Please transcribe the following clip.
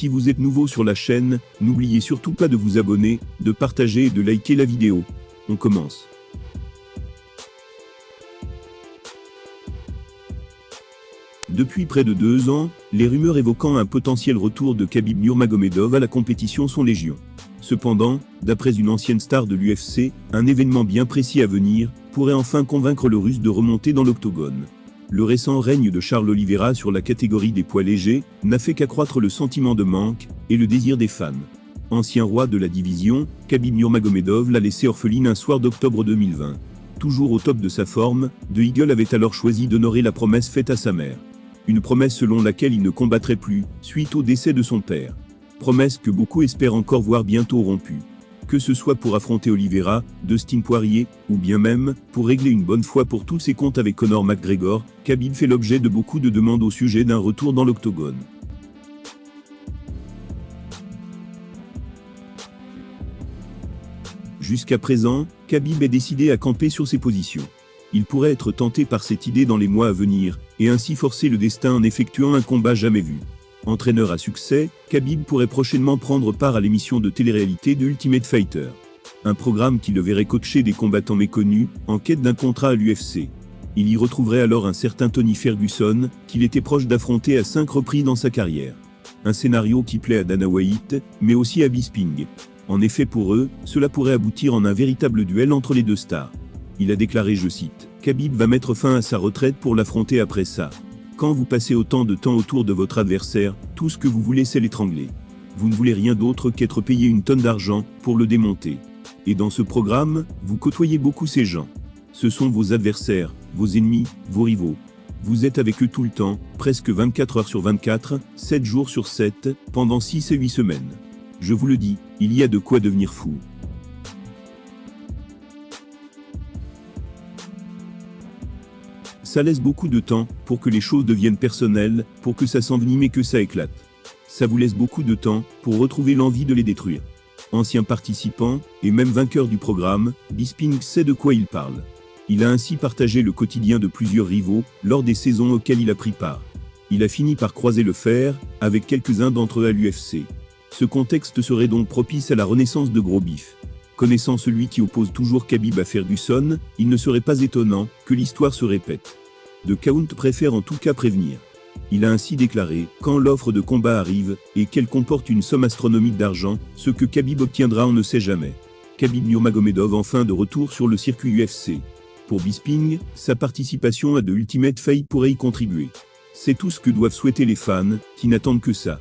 Si vous êtes nouveau sur la chaîne, n'oubliez surtout pas de vous abonner, de partager et de liker la vidéo. On commence. Depuis près de 2 ans, les rumeurs évoquant un potentiel retour de Khabib Nurmagomedov à la compétition sont légion. Cependant, d'après une ancienne star de l'UFC, un événement bien précis à venir pourrait enfin convaincre le Russe de remonter dans l'octogone. Le récent règne de Charles Oliveira sur la catégorie des poids légers n'a fait qu'accroître le sentiment de manque et le désir des fans. Ancien roi de la division, Khabib Nurmagomedov l'a laissé orpheline un soir d'octobre 2020. Toujours au top de sa forme, The Eagle avait alors choisi d'honorer la promesse faite à sa mère. Une promesse selon laquelle il ne combattrait plus, suite au décès de son père. Promesse que beaucoup espèrent encore voir bientôt rompue. Que ce soit pour affronter Oliveira, Dustin Poirier, ou bien même, pour régler une bonne fois pour tous ses comptes avec Conor McGregor, Khabib fait l'objet de beaucoup de demandes au sujet d'un retour dans l'octogone. Jusqu'à présent, Khabib est décidé à camper sur ses positions. Il pourrait être tenté par cette idée dans les mois à venir, et ainsi forcer le destin en effectuant un combat jamais vu. Entraîneur à succès, Khabib pourrait prochainement prendre part à l'émission de télé-réalité de Ultimate Fighter. Un programme qui le verrait coacher des combattants méconnus, en quête d'un contrat à l'UFC. Il y retrouverait alors un certain Tony Ferguson, qu'il était proche d'affronter à 5 reprises dans sa carrière. Un scénario qui plaît à Dana White, mais aussi à Bisping. En effet pour eux, cela pourrait aboutir en un véritable duel entre les deux stars. Il a déclaré, je cite, « Khabib va mettre fin à sa retraite pour l'affronter après ça. Quand vous passez autant de temps autour de votre adversaire, tout ce que vous voulez c'est l'étrangler. Vous ne voulez rien d'autre qu'être payé une tonne d'argent pour le démonter. Et dans ce programme, vous côtoyez beaucoup ces gens. Ce sont vos adversaires, vos ennemis, vos rivaux. Vous êtes avec eux tout le temps, presque 24 heures sur 24, 7 jours sur 7, pendant 6 et 8 semaines. Je vous le dis, il y a de quoi devenir fou. » Ça laisse beaucoup de temps pour que les choses deviennent personnelles, pour que ça s'envenime et que ça éclate. Ça vous laisse beaucoup de temps pour retrouver l'envie de les détruire. Ancien participant, et même vainqueur du programme, Bisping sait de quoi il parle. Il a ainsi partagé le quotidien de plusieurs rivaux lors des saisons auxquelles il a pris part. Il a fini par croiser le fer avec quelques-uns d'entre eux à l'UFC. Ce contexte serait donc propice à la renaissance de Gros Beef. Connaissant celui qui oppose toujours Khabib à Ferguson, il ne serait pas étonnant que l'histoire se répète. The Count préfère en tout cas prévenir. Il a ainsi déclaré, quand l'offre de combat arrive, et qu'elle comporte une somme astronomique d'argent, ce que Khabib obtiendra on ne sait jamais. Khabib Nurmagomedov enfin de retour sur le circuit UFC. Pour Bisping, sa participation à The Ultimate Fight pourrait y contribuer. C'est tout ce que doivent souhaiter les fans, qui n'attendent que ça.